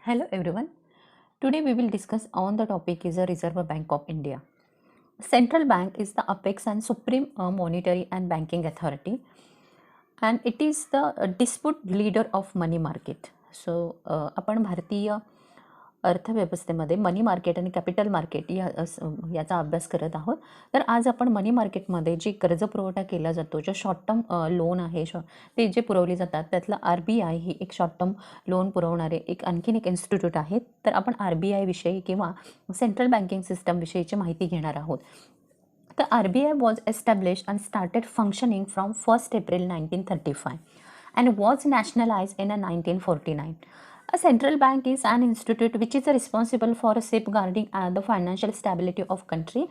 Hello everyone. Today we will discuss on the topic is a Reserve Bank of India. Central Bank is the apex and supreme monetary and banking authority, and it is the dispute leader of money market. So आपण भारतीय अर्थव्यवस्थेमध्ये मनी market आणि capital market याचा अभ्यास करत आहोत. तर आज आपण मनी मार्केटमध्ये जी कर्ज पुरवठा केला जातो, जो शॉर्ट टर्म लोन आहे, ते जे पुरवले जातात त्यातलं RBI ही एक शॉर्ट टर्म लोन पुरवणारे आणखीन एक इन्स्टिट्यूट आहे. तर आपण RBI विषयी किंवा सेंट्रल बँकिंग सिस्टम विषयीची माहिती घेणार आहोत. The RBI was established and started functioning from 1st April 1935 and was nationalized in 1949. A central bank is an institute which is responsible for safeguarding the financial stability of country,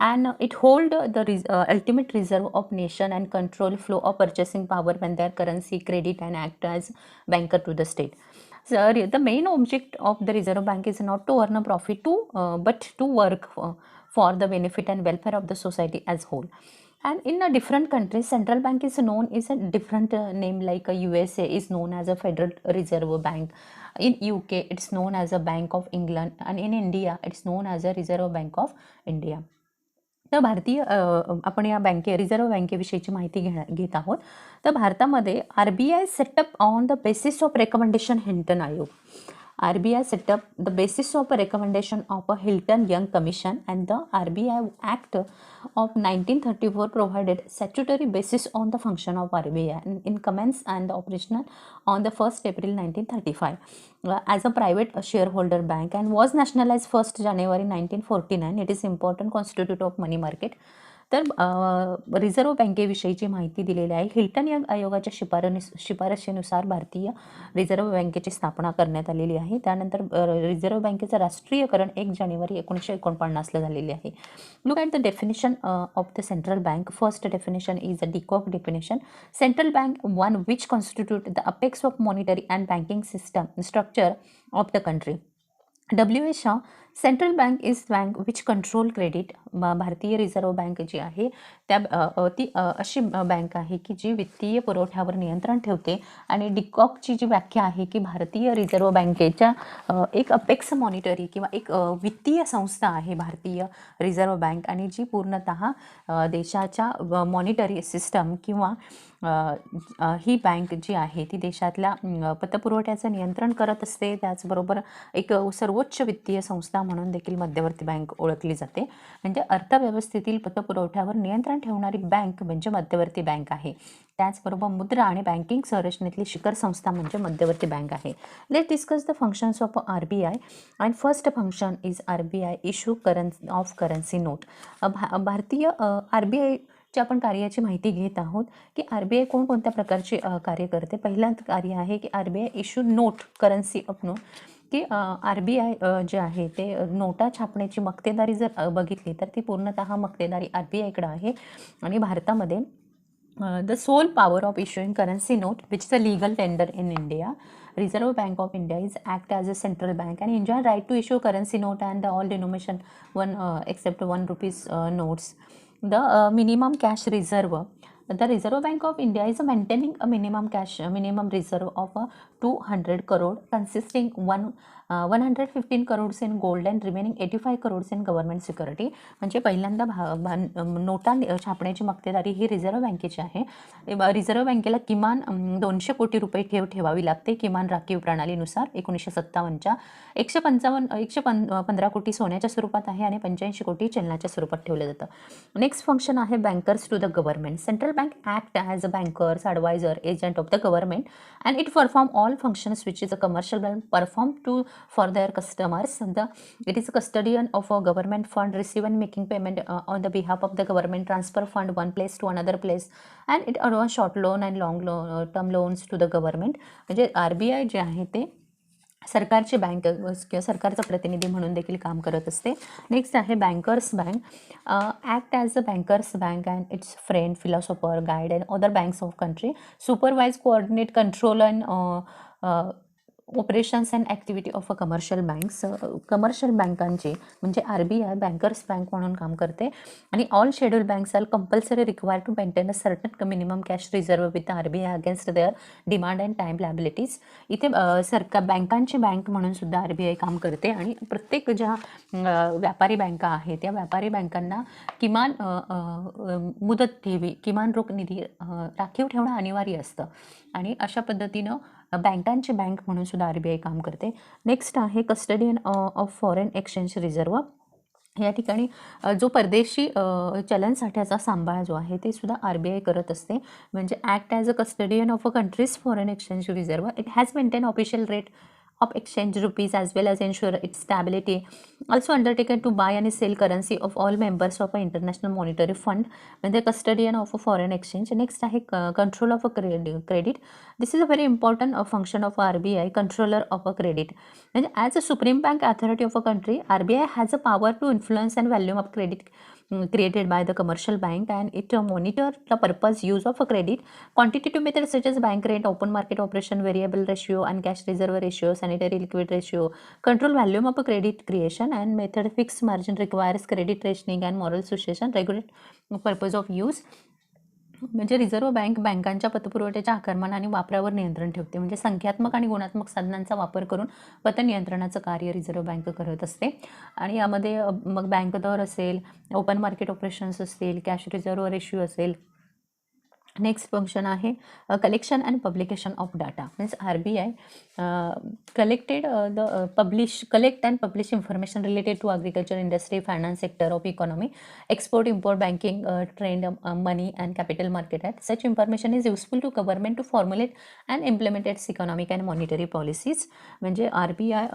and it hold the ultimate reserve of nation and control flow of purchasing power when their currency, credit, and act as banker to the state. So the main object of the Reserve Bank is not to earn a profit but to work for the benefit and welfare of the society as whole. And in a different countries, central bank is known is a different name, like USA is known as a Federal Reserve Bank. In UK, it's known as a Bank of England, and in India, it's known as a Reserve Bank of India. तर भारतीय आपण या reserve बँकेविषयीची माहिती घेत आहोत. तर भारतामध्ये RBI setup on the basis of recommendation Hilton आयोग. RBI set up the basis of a recommendation of a Hilton Young Commission, and the RBI Act of 1934 provided statutory basis on the function of RBI in commence and operational on the 1st April 1935 as a private shareholder bank, and was nationalized 1st January 1949. It is important constitute of money market. तर reserve बँकेविषयीची माहिती दिलेली आहे. Hilton young आयोगाच्या शिफारशीनुसार भारतीय reserve बँकेची स्थापना करण्यात आलेली आहे. त्यानंतर रिझर्व्ह बँकेचं राष्ट्रीयकरण 1 जानेवारी 1949ला झालेले आहे. Look at the definition of the central bank. First definition is a de Kock definition. Central bank one which constitute the apex of monetary and banking system structure of the country. W.H. Shaw. Central bank is bank which control credit. भारतीय reserve bank जी आहे ती अशी bank आहे की जी वित्तीय पुरवठ्यावर नियंत्रण ठेवते. आणि डिकॉकची जी व्याख्या आहे की भारतीय रिझर्व्ह बँकेच्या एक अपेक्स मॉनिटरी किंवा एक वित्तीय संस्था आहे भारतीय रिझर्व्ह बँक, आणि जी पूर्णतः देशाच्या मॉनिटरी सिस्टम किंवा ही बँक जी आहे ती देशातल्या पतपुरवठ्याचं नियंत्रण करत असते. त्याचबरोबर एक सर्वोच्च वित्तीय संस्था म्हणून देखील मध्यवर्ती बँक ओळखली जाते. म्हणजे अर्थव्यवस्थेतील पतपुरवठ्यावर नियंत्रण ठेवणारी बँक म्हणजे मध्यवर्ती बँक आहे. त्याचबरोबर मुद्रा आणि बँकिंग संरचनेतली शिखर संस्था म्हणजे मध्यवर्ती बँक आहे. Let discuss the functions of RBI. And first function is RBI issue of currency note. भारतीय RBI आपण कार्याची माहिती घेत आहोत की RBI कोणकोणत्या प्रकारचे कार्य करते. पहिलं कार्य आहे की RBI issue note currency of note, की RBI जे आहे ते नोटा छापण्याची मक्तेदारी जर बघितली तर ती पूर्णतः मक्तेदारी RBIकडे आहे. आणि भारतामध्ये the sole power of issuing currency note, which is a legal tender in India. Reserve Bank of India is act as a central bank and enjoy right to issue currency note and all denomination one except 1 rupees notes. The minimum cash reserve. The Reserve Bank of India is maintaining a minimum reserve of 200 crore, consisting 115 crores in gold and remaining 85 crores in government security. म्हणजे पहिल्यांदा नोटा छापण्याची मक्तेदारी ही reserve बँकेची आहे. Reserve बँकेला किमान 200 कोटी रुपये ठेवावी लागते किमान राखीव प्रणालीनुसार. 1957च्या 115 कोटी सोन्याच्या स्वरूपात आहे आणि 85 कोटी चलनाच्या स्वरूपात ठेवलं जातं. नेक्स्ट फंक्शन आहे bankers to the government. Central bank act as a bankers, adviser, agent of the government, and it perform all functions which is a commercial bank perform to for their customers. It is a custodian of a government fund, receive and making payment on the behalf of the government, transfer fund one place to another place, and it advance short loan and long term loans to the government. म्हणजे RBI जे आहे ते सरकारची bank किंवा सरकारचा प्रतिनिधी म्हणून देखील काम करत असते. नेक्स्ट आहे bankers bank. Act as a bankers bank and its friend, philosopher, guide and other banks of country, supervise, coordinate, control and operations and activity of a commercial banks. Commercial बँकांची म्हणजे RBI बँकर्स बँक म्हणून काम करते आणि all schedule banks are compulsory required to maintain a certain minimum cash reserve with RBI against their demand and time liabilities. इथे सरकार बँकांची bank म्हणून सुद्धा RBI काम करते आणि प्रत्येक ज्या व्यापारी बँका आहेत त्या व्यापारी बँकांना किमान मुदत ठेवी किमान रोख निधी राखीव ठेवणं अनिवार्य असतं आणि अशा पद्धतीनं बँकांची बँक म्हणून सुद्धा RBI काम करते. नेक्स्ट आहे custodian of foreign exchange reserve. या ठिकाणी जो परदेशी चलन साठ्याचा सांभाळ जो आहे ते सुद्धा RBI करत असते. म्हणजे act as a custodian of a countries foreign exchange reserve. It has maintain official rate of exchange rupees as well as ensure its stability. Also undertaken to buy and sell currency of all members of an international monetary fund when the custodian of a foreign exchange. Next आहे control of a credit. This is a very important function of RBI, controller of a credit. And as a supreme bank authority of a country, RBI has a power to influence and volume of credit created by the commercial bank, and it monitor the purpose use of a credit. Quantitative methods such as bank rate, open market operation, variable ratio, and cash reserve ratio, sanitary liquid ratio control volume of a credit creation, and method fixed margin requires credit rationing and moral suasion regulate purpose of use. म्हणजे reserve bank बँकांच्या पतपुरवठ्याच्या आकारमान आणि वापरावर नियंत्रण ठेवते. म्हणजे संख्यात्मक आणि गुणात्मक साधनांचा वापर करून पतनियंत्रणाचं कार्य रिझर्व्ह बँक करत असते आणि यामध्ये मग बँक दर असेल, ओपन मार्केट ऑपरेशन्स असतील, कॅश रिझर्व्ह रेशिओ असेल. नेक्स्ट फंक्शन आहे collection and publication of data. Means RBI collected collect and publish information related to agriculture industry, finance sector of economy, export import, banking, trend, money and capital market at. Such information is useful to government to formulate and implement its economic and monetary policies. म्हणजे RBI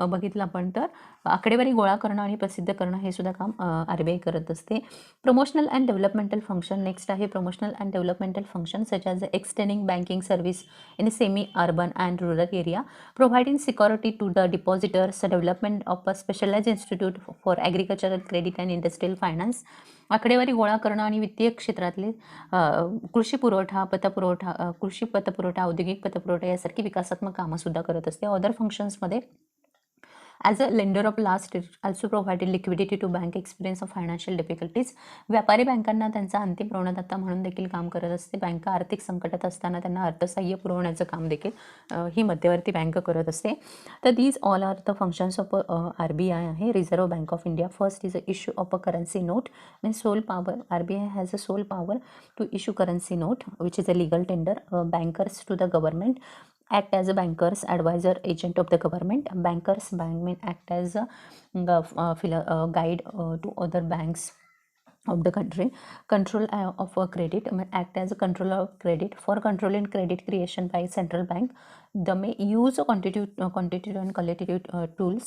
बघितलं आपण तर आकडेवारी गोळा करणं आणि प्रसिद्ध करणं हे सुद्धा काम RBI करत असते. Promotional and developmental function. Next आहे promotional and developmental function such as extending banking service in semi urban and rural area, providing security to the depositors, development of a specialised institute for agricultural credit and industrial finance. आकडेवारी गोळा करणं आणि वित्तीय क्षेत्रातले कृषी पुरवठा, पतपुरवठा, कृषी पतपुरवठा, औद्योगिक पतपुरवठा यासारखी विकासात्मक कामंसुद्धा करत असते. अदर फंक्शन्समध्ये as a lender of last also provided liquidity to bank experience of financial difficulties. व्यापारी बँकांना त्यांचा अंतिम ऋणदाता म्हणून देखील काम करत असते. बँका आर्थिक संकटात असताना त्यांना अर्थसहाय्य पुरवण्याचं काम देखील ही मध्यवर्ती बँक करत असते. तर these all are the functions of RBI आहे reserve bank of India. First is a issue of a currency note. Means sole power. RBI has a sole power to issue currency note which is a legal tender. Bankers to the government act as a bankers advisor agent of the government. Bankers bank may act as a guide to other banks of the country. Control of a credit may act as a controller of credit. For controlling credit creation by central bank, they may use quantitative and qualitative tools.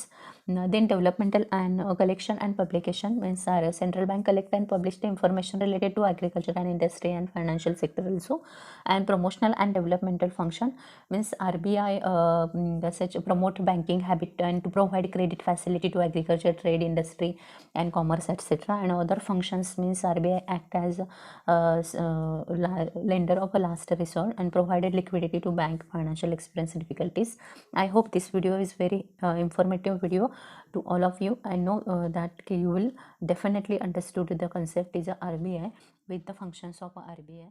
Then developmental and collection and publication means central bank collect and publish the information related to agriculture and industry and financial sector also. And promotional and developmental function means RBI such promote banking habit and to provide credit facility to agriculture, trade, industry and commerce etc. And other functions means RBI act as lender of a last resort and provided liquidity to bank financial experience difficulties. I hope this video is very informative video to all of you. I know that you will definitely understood the concept is a RBI with the functions of a RBI.